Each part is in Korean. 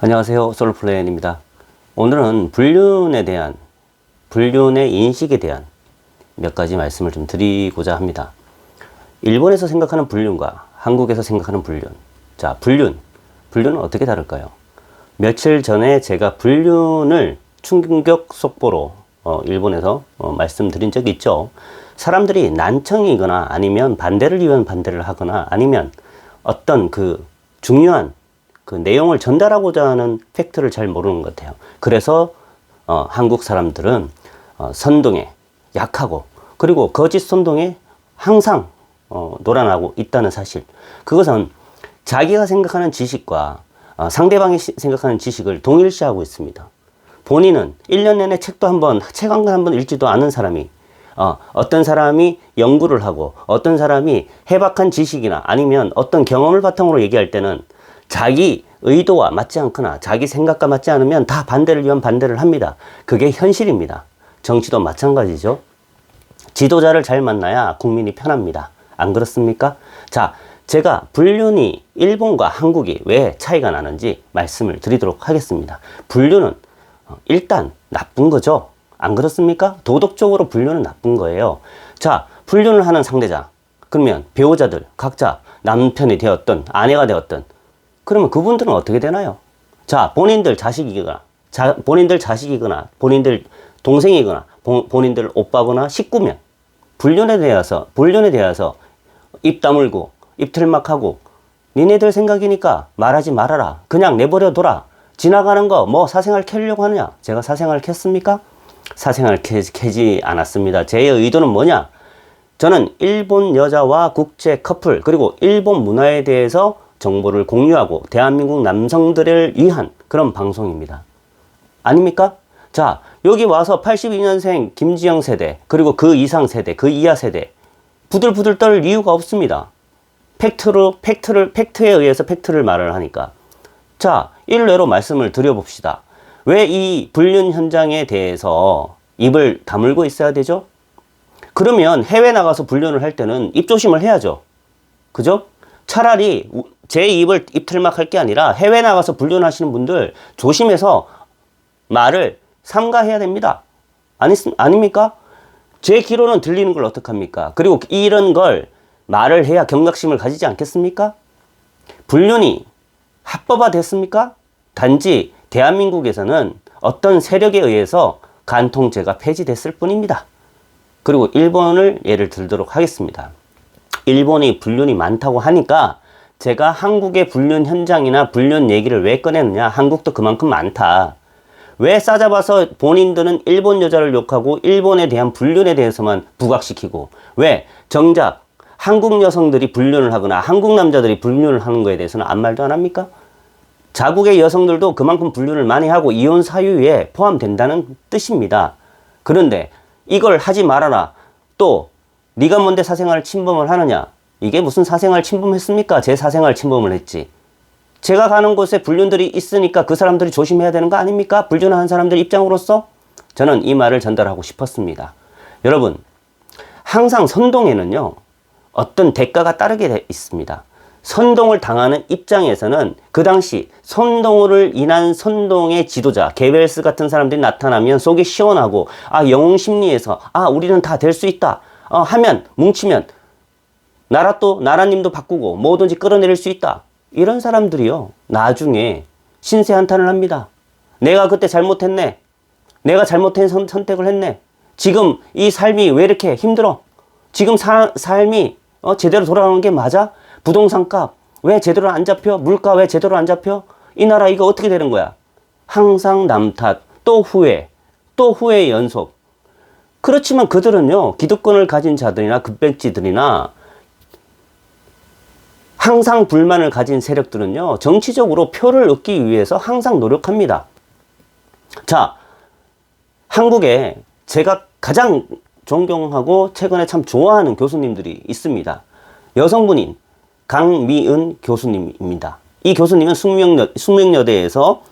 안녕하세요, 솔플랜입니다. 오늘은 불륜의 인식에 대한 몇 가지 말씀을 좀 드리고자 합니다. 일본에서 생각하는 불륜과 한국에서 생각하는 불륜. 자, 불륜은 어떻게 다를까요? 며칠 전에 제가 불륜을 충격 속보로 일본에서 말씀드린 적이 있죠. 사람들이 난청이거나 아니면 반대를 위한 반대를 하거나 아니면 어떤 그 중요한 그 내용을 전달하고자 하는 팩트를 잘 모르는 것 같아요. 그래서 한국 사람들은 선동에 약하고 그리고 거짓 선동에 항상 놀아나고 있다는 사실. 그것은 자기가 생각하는 지식과 상대방이 생각하는 지식을 동일시하고 있습니다. 본인은 1년 내내 책 한 권 읽지도 않은 사람이 어떤 사람이 연구를 하고 어떤 사람이 해박한 지식이나 아니면 어떤 경험을 바탕으로 얘기할 때는 자기 의도와 맞지 않거나 자기 생각과 맞지 않으면 다 반대를 위한 반대를 합니다. 그게 현실입니다. 정치도 마찬가지죠. 지도자를 잘 만나야 국민이 편합니다. 안 그렇습니까? 자, 제가 불륜이 일본과 한국이 왜 차이가 나는지 말씀을 드리도록 하겠습니다. 불륜은 일단 나쁜 거죠. 안 그렇습니까? 도덕적으로 불륜은 나쁜 거예요. 자, 불륜을 하는 상대자, 그러면 배우자들 각자 남편이 되었든 아내가 되었든 그러면 그분들은 어떻게 되나요? 자, 본인들 자식이거나 본인들 동생이거나 본인들 오빠거나 식구면 불륜에 대해서 입 다물고 입 틀막하고 니네들 생각이니까 말하지 말아라. 그냥 내버려 둬라. 지나가는 거 뭐 사생활 캐려고 하느냐? 제가 사생활 캤습니까? 사생활 캐지 않았습니다. 제 의도는 뭐냐? 저는 일본 여자와 국제 커플 그리고 일본 문화에 대해서 정보를 공유하고 대한민국 남성들을 위한 그런 방송입니다. 아닙니까? 자, 여기 와서 82년생 김지영 세대 그리고 그 이상 세대, 그 이하 세대 부들부들 떨 이유가 없습니다. 팩트에 의해서 팩트를 말을 하니까. 자, 일례로 말씀을 드려봅시다. 왜 이 불륜 현장에 대해서 입을 다물고 있어야 되죠? 그러면 해외 나가서 불륜을 할 때는 입조심을 해야죠. 그죠? 차라리 제 입을 입틀막 할 게 아니라 해외 나가서 불륜하시는 분들 조심해서 말을 삼가해야 됩니다. 아닙니까? 제 귀로는 들리는 걸 어떡합니까? 그리고 이런 걸 말을 해야 경각심을 가지지 않겠습니까? 불륜이 합법화 됐습니까? 단지 대한민국에서는 어떤 세력에 의해서 간통죄가 폐지됐을 뿐입니다. 그리고 일본을 예를 들도록 하겠습니다. 일본이 불륜이 많다고 하니까 제가 한국의 불륜 현장이나 불륜 얘기를 왜 꺼내느냐? 한국도 그만큼 많다. 왜 싸잡아서 본인들은 일본 여자를 욕하고 일본에 대한 불륜에 대해서만 부각시키고 왜 정작 한국 여성들이 불륜을 하거나 한국 남자들이 불륜을 하는 거에 대해서는 아무 말도 안 합니까? 자국의 여성들도 그만큼 불륜을 많이 하고 이혼 사유에 포함된다는 뜻입니다. 그런데 이걸 하지 말아라. 또 네가 뭔데 사생활 침범을 하느냐? 이게 무슨 사생활 침범했습니까? 제 사생활 침범을 했지. 제가 가는 곳에 불륜들이 있으니까 그 사람들이 조심해야 되는 거 아닙니까? 불륜한 사람들 입장으로서 저는 이 말을 전달하고 싶었습니다. 여러분, 항상 선동에는요 어떤 대가가 따르게 돼 있습니다. 선동을 당하는 입장에서는 그 당시 선동을 인한 선동의 지도자 게벨스 같은 사람들이 나타나면 속이 시원하고 영웅심리에서 우리는 다 될 수 있다 하면 뭉치면 나라님도 바꾸고 뭐든지 끌어내릴 수 있다. 이런 사람들이요 나중에 신세한탄을 합니다. 내가 그때 잘못했네. 내가 잘못된 선택을 했네. 지금 이 삶이 왜 이렇게 힘들어? 지금 삶이 제대로 돌아가는 게 맞아? 부동산 값 왜 제대로 안 잡혀? 물가 왜 제대로 안 잡혀? 이 나라 이거 어떻게 되는 거야? 항상 남 탓, 또 후회 연속. 그렇지만 그들은요 기득권을 가진 자들이나 급백지들이나 항상 불만을 가진 세력들은요 정치적으로 표를 얻기 위해서 항상 노력합니다. 자, 한국에 제가 가장 존경하고 최근에 참 좋아하는 교수님들이 있습니다. 여성분인 강미은 교수님입니다. 이 교수님은 숙명여대에서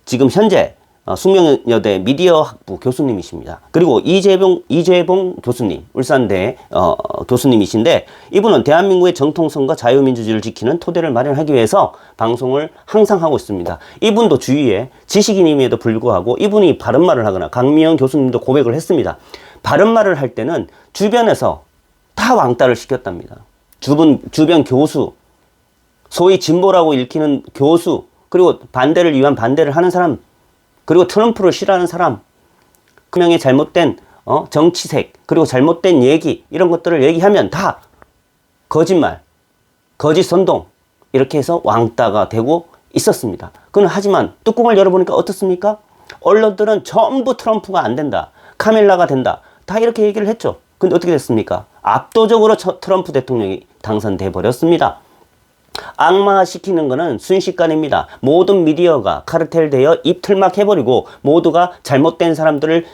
지금 현재 숙명여대 미디어학부 교수님이십니다. 그리고 이재봉 교수님, 울산대 교수님이신데, 이분은 대한민국의 정통성과 자유민주주의를 지키는 토대를 마련하기 위해서 방송을 항상 하고 있습니다. 이분도 주위에 지식인임에도 불구하고 이분이 바른말을 하거나, 강미영 교수님도 고백을 했습니다. 바른말을 할 때는 주변에서 다 왕따를 시켰답니다. 주변 교수, 소위 진보라고 읽히는 교수, 그리고 반대를 위한 반대를 하는 사람, 그리고 트럼프를 싫어하는 사람, 그 명의 잘못된 정치색, 그리고 잘못된 얘기, 이런 것들을 얘기하면 다 거짓말, 거짓 선동, 이렇게 해서 왕따가 되고 있었습니다. 하지만 뚜껑을 열어보니까 어떻습니까? 언론들은 전부 트럼프가 안 된다, 카밀라가 된다, 다 이렇게 얘기를 했죠. 근데 어떻게 됐습니까? 압도적으로 트럼프 대통령이 당선돼 버렸습니다. 악마시키는 것은 순식간입니다. 모든 미디어가 카르텔되어 입틀막 해버리고, 모두가 잘못된 사람들을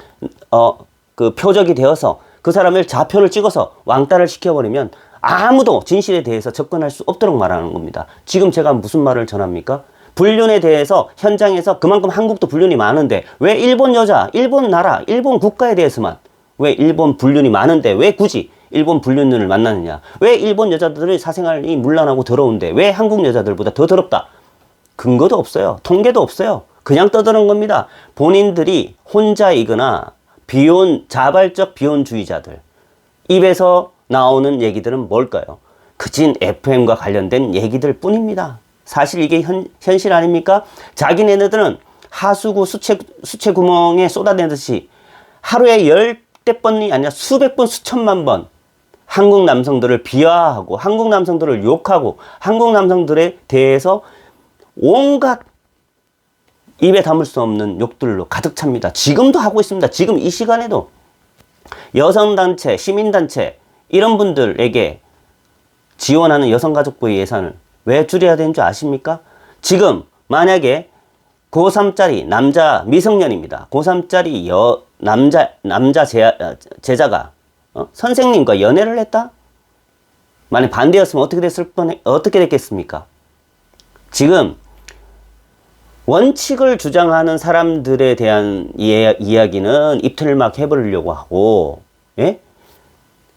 표적이 되어서 그 사람을 좌표를 찍어서 왕따를 시켜버리면 아무도 진실에 대해서 접근할 수 없도록 말하는 겁니다. 지금 제가 무슨 말을 전합니까? 불륜에 대해서 현장에서 그만큼 한국도 불륜이 많은데 왜 일본 여자, 일본 나라, 일본 국가에 대해서만, 왜 일본 불륜이 많은데 왜 굳이 일본 불륜을 만나느냐? 왜 일본 여자들의 사생활이 문란하고 더러운데 왜 한국 여자들보다 더 더럽다? 근거도 없어요. 통계도 없어요. 그냥 떠드는 겁니다. 본인들이 혼자이거나 자발적 비혼주의자들 입에서 나오는 얘기들은 뭘까요? 그진 FM과 관련된 얘기들 뿐입니다. 사실 이게 현실 아닙니까? 자기네들은 하수구 수채 구멍에 쏟아내듯이 하루에 10대 번이 아니라 수백 번, 수천만 번 한국 남성들을 비하하고, 한국 남성들을 욕하고, 한국 남성들에 대해서 온갖 입에 담을 수 없는 욕들로 가득 찹니다. 지금도 하고 있습니다. 지금 이 시간에도 여성단체, 시민단체, 이런 분들에게 지원하는 여성가족부의 예산을 왜 줄여야 되는 줄 아십니까? 지금 만약에 고3짜리 남자 미성년입니다. 고3짜리 남자 제자가 선생님과 연애를 했다? 만약 반대였으면 어떻게 됐겠습니까? 지금 원칙을 주장하는 사람들에 대한 이야기는 입틀막 해버리려고 하고, 예?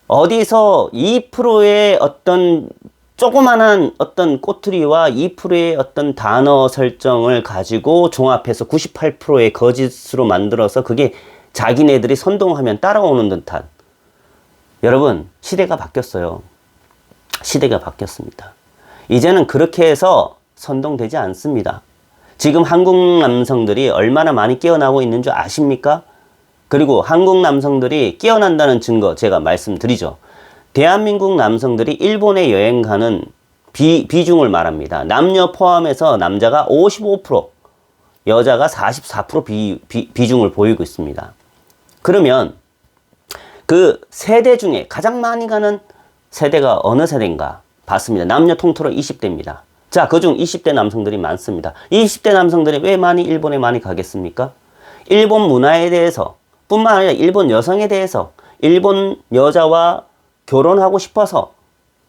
어디서 2%의 어떤 조그만한 어떤 꼬투리와 2%의 어떤 단어 설정을 가지고 종합해서 98%의 거짓으로 만들어서 그게 자기네들이 선동하면 따라오는 듯한, 여러분, 시대가 바뀌었어요. 시대가 바뀌었습니다. 이제는 그렇게 해서 선동되지 않습니다. 지금 한국 남성들이 얼마나 많이 깨어나고 있는 줄 아십니까? 그리고 한국 남성들이 깨어난다는 증거 제가 말씀드리죠. 대한민국 남성들이 일본에 여행 가는 비중을 말합니다. 남녀 포함해서 남자가 55%, 여자가 44% 비중을 보이고 있습니다. 그러면 그 세대 중에 가장 많이 가는 세대가 어느 세대인가 봤습니다. 남녀 통틀어 20대입니다. 자, 그중 20대 남성들이 많습니다. 20대 남성들이 왜 일본에 많이 가겠습니까? 일본 문화에 대해서 뿐만 아니라 일본 여성에 대해서, 일본 여자와 결혼하고 싶어서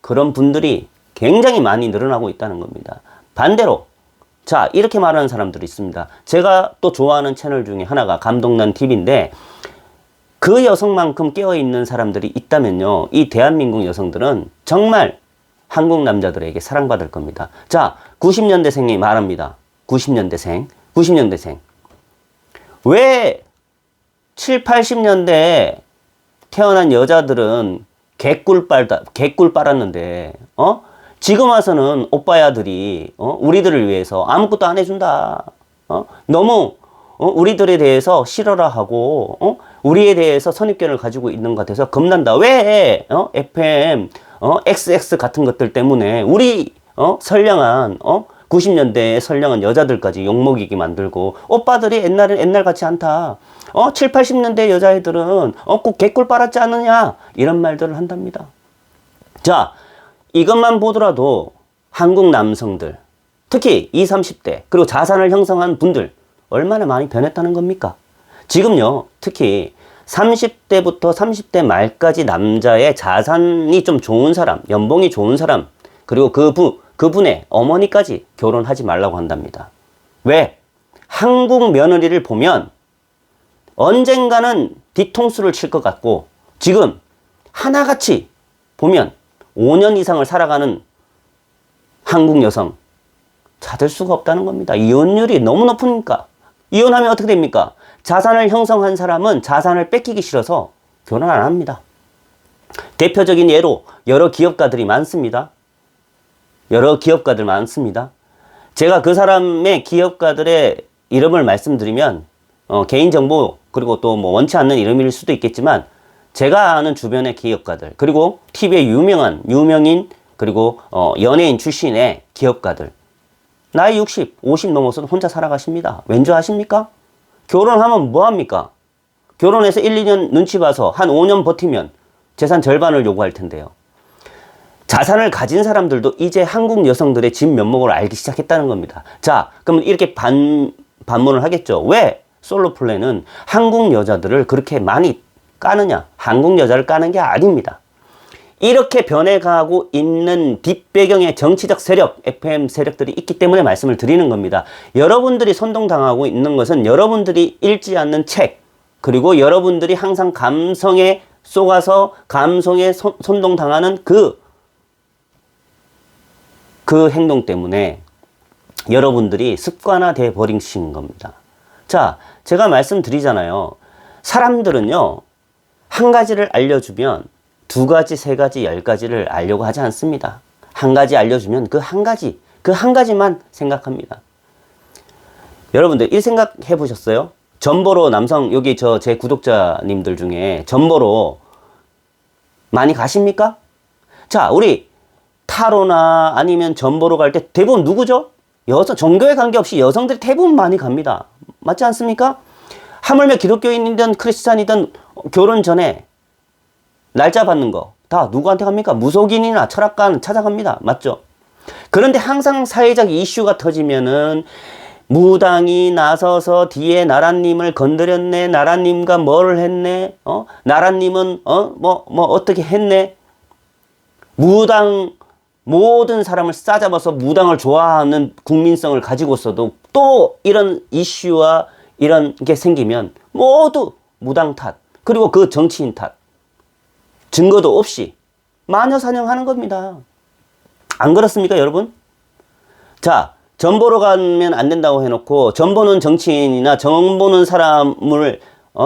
그런 분들이 굉장히 많이 늘어나고 있다는 겁니다. 반대로, 자, 이렇게 말하는 사람들이 있습니다. 제가 또 좋아하는 채널 중에 하나가 감동난 TV인데, 그 여성만큼 깨어있는 사람들이 있다면요, 이 대한민국 여성들은 정말 한국 남자들에게 사랑받을 겁니다. 자, 90년대생이 말합니다. 90년대생. 왜 7, 80년대에 태어난 여자들은 개꿀 빨았는데, 지금 와서는 오빠야들이, 우리들을 위해서 아무것도 안 해준다. 너무, 우리들에 대해서 싫어라 하고, 우리에 대해서 선입견을 가지고 있는 것 같아서 겁난다. 왜, FM, XX 같은 것들 때문에 우리, 선량한, 90년대에 선량한 여자들까지 욕먹이게 만들고, 오빠들이 옛날 같지 않다. 7, 80년대 여자애들은, 꼭 개꿀 빨았지 않느냐. 이런 말들을 한답니다. 자, 이것만 보더라도 한국 남성들, 특히 20, 30대, 그리고 자산을 형성한 분들, 얼마나 많이 변했다는 겁니까? 지금요, 특히 30대부터 30대 말까지 남자의 자산이 좀 좋은 사람, 연봉이 좋은 사람, 그리고 그분의 어머니까지 결혼하지 말라고 한답니다. 왜? 한국 며느리를 보면 언젠가는 뒤통수를 칠 것 같고 지금 하나같이 보면 5년 이상을 살아가는 한국 여성 찾을 수가 없다는 겁니다. 이혼율이 너무 높으니까. 이혼하면 어떻게 됩니까? 자산을 형성한 사람은 자산을 뺏기기 싫어서 결혼 안 합니다. 대표적인 예로 여러 기업가들이 많습니다. 여러 기업가들 많습니다. 제가 그 사람의 기업가들의 이름을 말씀드리면 개인정보 그리고 또 뭐 원치 않는 이름일 수도 있겠지만 제가 아는 주변의 기업가들 그리고 TV의 유명인 그리고 연예인 출신의 기업가들 나이 60, 50 넘어서도 혼자 살아가십니다. 왠지 아십니까? 결혼하면 뭐합니까? 결혼해서 1, 2년 눈치 봐서 한 5년 버티면 재산 절반을 요구할 텐데요. 자산을 가진 사람들도 이제 한국 여성들의 진면목을 알기 시작했다는 겁니다. 자, 그럼 이렇게 반문을 하겠죠. 왜 솔로 플레이는 한국 여자들을 그렇게 많이 까느냐? 한국 여자를 까는 게 아닙니다. 이렇게 변해가고 있는 뒷배경에 정치적 세력, FM 세력들이 있기 때문에 말씀을 드리는 겁니다. 여러분들이 선동당하고 있는 것은 여러분들이 읽지 않는 책, 그리고 여러분들이 항상 감성에 속아서 감성에 선동당하는 그 행동 때문에 여러분들이 습관화돼 버린 겁니다. 자, 제가 말씀드리잖아요. 사람들은요, 한 가지를 알려주면 2가지, 3가지, 10가지를 알려고 하지 않습니다. 한 가지 알려주면 그 한 가지만 생각합니다. 여러분들 이 생각 해보셨어요? 전보로 남성, 여기 제 구독자님들 중에 전보로 많이 가십니까? 자, 우리 타로나 아니면 전보로 갈 때 대부분 누구죠? 종교에 관계없이 여성들이 대부분 많이 갑니다. 맞지 않습니까? 하물며 기독교인이든 크리스찬이든 결혼 전에 날짜 받는 거 다 누구한테 갑니까? 무속인이나 철학관 찾아갑니다. 맞죠? 그런데 항상 사회적 이슈가 터지면은 무당이 나서서 뒤에 나라님을 건드렸네. 나라님과 뭘 했네. 나라님은 어떻게 했네. 무당 모든 사람을 싸잡아서 무당을 좋아하는 국민성을 가지고서도 또 이런 이슈와 이런 게 생기면 모두 무당 탓 그리고 그 정치인 탓 증거도 없이 마녀사냥하는 겁니다. 안 그렇습니까, 여러분? 자, 전보로 가면 안 된다고 해놓고 전보는 정치인이나 정보는 사람을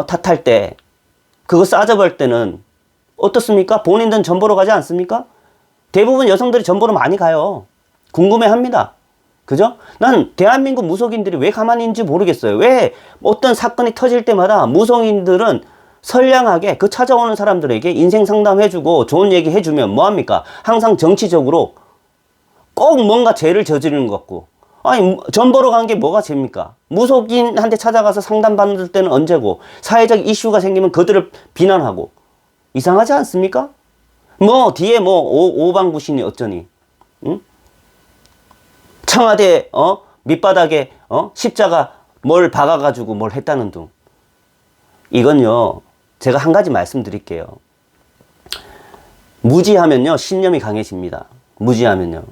탓할 때 그거 싸잡을 때는 어떻습니까? 본인들은 전보로 가지 않습니까? 대부분 여성들이 전보로 많이 가요. 궁금해합니다. 그죠? 난 대한민국 무속인들이 왜 가만히 있는지 모르겠어요. 왜 어떤 사건이 터질 때마다 무속인들은 선량하게 그 찾아오는 사람들에게 인생 상담해주고 좋은 얘기 해주면 뭐합니까? 항상 정치적으로 꼭 뭔가 죄를 저지르는 것 같고. 아니, 전보러 간 게 뭐가 죄입니까? 무속인한테 찾아가서 상담받을 때는 언제고, 사회적 이슈가 생기면 그들을 비난하고. 이상하지 않습니까? 뒤에 오방구신이 어쩌니? 응? 청와대, 밑바닥에, 십자가 뭘 박아가지고 뭘 했다는 둥. 이건요, 제가 한 가지 말씀드릴게요. 무지하면요, 신념이 강해집니다. 무지하면요.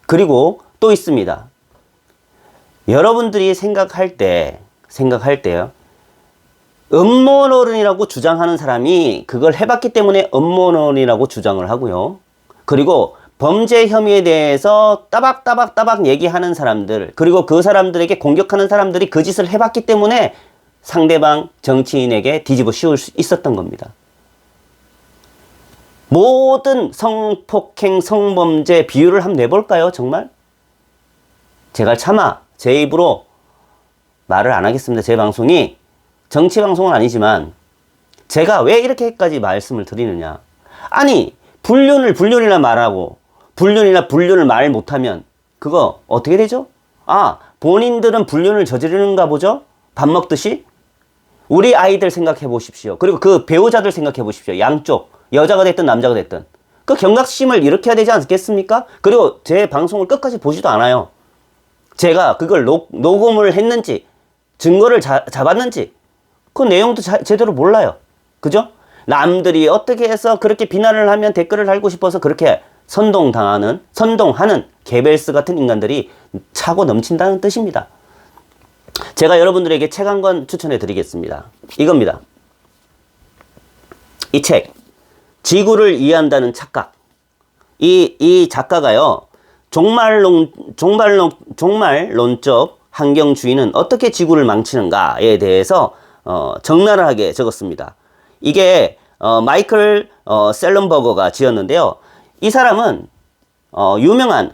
그리고 또 있습니다. 여러분들이 생각할 때요. 음모론이라고 주장하는 사람이 그걸 해봤기 때문에 음모론이라고 주장을 하고요. 그리고 범죄 혐의에 대해서 따박따박 얘기하는 사람들, 그리고 그 사람들에게 공격하는 사람들이 그 짓을 해봤기 때문에 상대방 정치인에게 뒤집어 씌울 수 있었던 겁니다. 모든 성폭행, 성범죄 비율을 한번 내볼까요, 정말? 제가 차마 제 입으로 말을 안 하겠습니다. 제 방송이 정치 방송은 아니지만 제가 왜 이렇게까지 말씀을 드리느냐. 아니, 불륜이나 말하고 불륜을 말 못하면 그거 어떻게 되죠? 아, 본인들은 불륜을 저지르는가 보죠? 밥 먹듯이? 우리 아이들 생각해 보십시오. 그리고 그 배우자들 생각해 보십시오. 양쪽, 여자가 됐든 남자가 됐든. 그 경각심을 일으켜야 되지 않겠습니까? 그리고 제 방송을 끝까지 보지도 않아요. 제가 그걸 녹음을 했는지, 증거를 잡았는지, 그 내용도 제대로 몰라요. 그죠? 남들이 어떻게 해서 그렇게 비난을 하면 댓글을 달고 싶어서 그렇게 선동하는 개벨스 같은 인간들이 차고 넘친다는 뜻입니다. 제가 여러분들에게 책 한 권 추천해 드리겠습니다. 이겁니다. 이 책, 지구를 이해한다는 착각. 이 작가가요, 종말론적 환경주의는 어떻게 지구를 망치는가에 대해서 적나라하게 적었습니다. 이게 마이클 셀런버거가 지었는데요. 이 사람은 유명한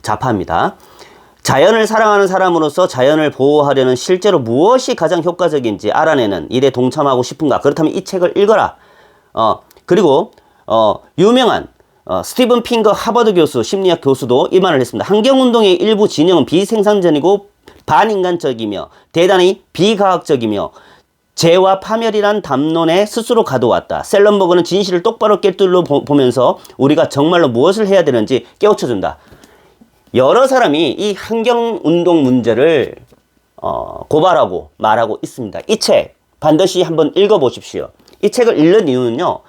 좌파입니다. 자연을 사랑하는 사람으로서 자연을 보호하려는 실제로 무엇이 가장 효과적인지 알아내는 일에 동참하고 싶은가? 그렇다면 이 책을 읽어라. 그리고 유명한 스티븐 핑거 하버드 교수, 심리학 교수도 이 말을 했습니다. 환경운동의 일부 진영은 비생산적이고 반인간적이며 대단히 비과학적이며 재와 파멸이란 담론에 스스로 가둬왔다. 셀런버그는 진실을 똑바로 꿰뚫어 보면서 우리가 정말로 무엇을 해야 되는지 깨우쳐준다. 여러 사람이 이 환경운동 문제를 고발하고 말하고 있습니다. 이 책 반드시 한번 읽어보십시오. 이 책을 읽는 이유는요,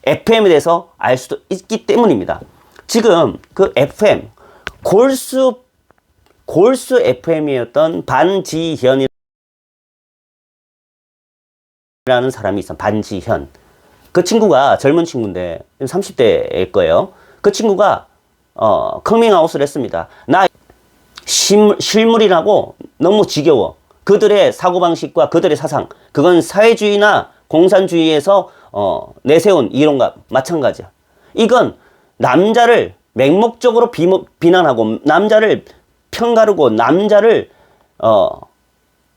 FM에 대해서 알 수도 있기 때문입니다. 지금 그 FM, 골수 FM이었던 반지현이라는 사람이 있어. 반지현. 그 친구가 젊은 친구인데 30대일 거예요. 그 친구가 커밍아웃을 했습니다. 나 실물이라고 너무 지겨워. 그들의 사고방식과 그들의 사상, 그건 사회주의나 공산주의에서 내세운 이론과 마찬가지야. 이건 남자를 맹목적으로 비난하고 남자를 편가르고 남자를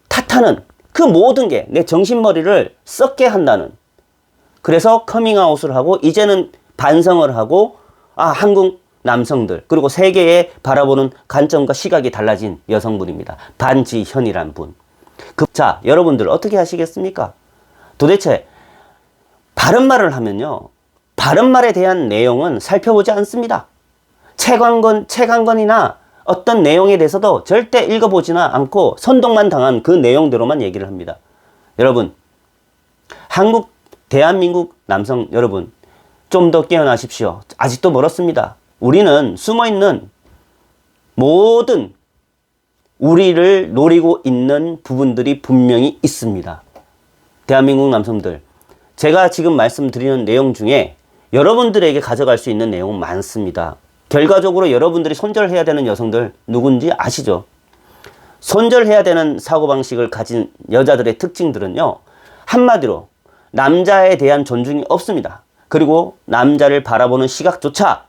탓하는 그 모든 게 내 정신머리를 썩게 한다는. 그래서 커밍아웃을 하고 이제는 반성을 하고 한국 남성들 그리고 세계에 바라보는 관점과 시각이 달라진 여성분입니다. 반지현이란 분. 자, 여러분들 어떻게 하시겠습니까? 도대체 바른말을 하면요, 바른말에 대한 내용은 살펴보지 않습니다. 책 한 권이나 어떤 내용에 대해서도 절대 읽어보지나 않고 선동만 당한 그 내용대로만 얘기를 합니다. 여러분, 대한민국 남성 여러분, 좀 더 깨어나십시오. 아직도 멀었습니다. 우리는 숨어있는 모든 우리를 노리고 있는 부분들이 분명히 있습니다. 대한민국 남성들, 제가 지금 말씀드리는 내용 중에 여러분들에게 가져갈 수 있는 내용은 많습니다. 결과적으로 여러분들이 손절해야 되는 여성들 누군지 아시죠? 손절해야 되는 사고방식을 가진 여자들의 특징들은요, 한마디로 남자에 대한 존중이 없습니다. 그리고 남자를 바라보는 시각조차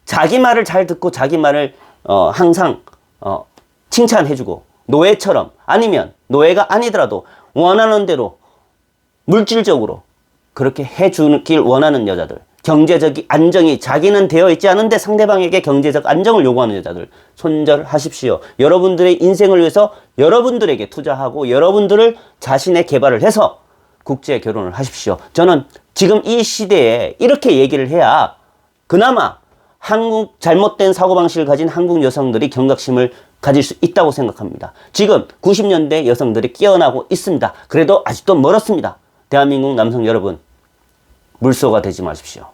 자기 말을 잘 듣고 자기 말을 항상 칭찬해주고, 노예처럼, 아니면 노예가 아니더라도 원하는 대로 물질적으로 그렇게 해주길 원하는 여자들, 경제적 안정이 자기는 되어 있지 않은데 상대방에게 경제적 안정을 요구하는 여자들, 손절하십시오. 여러분들의 인생을 위해서 여러분들에게 투자하고 여러분들을 자신의 개발을 해서 국제 결혼을 하십시오. 저는 지금 이 시대에 이렇게 얘기를 해야 그나마 잘못된 사고방식을 가진 한국 여성들이 경각심을 가질 수 있다고 생각합니다. 지금 90년대 여성들이 깨어나고 있습니다. 그래도 아직도 멀었습니다. 대한민국 남성 여러분, 물소가 되지 마십시오.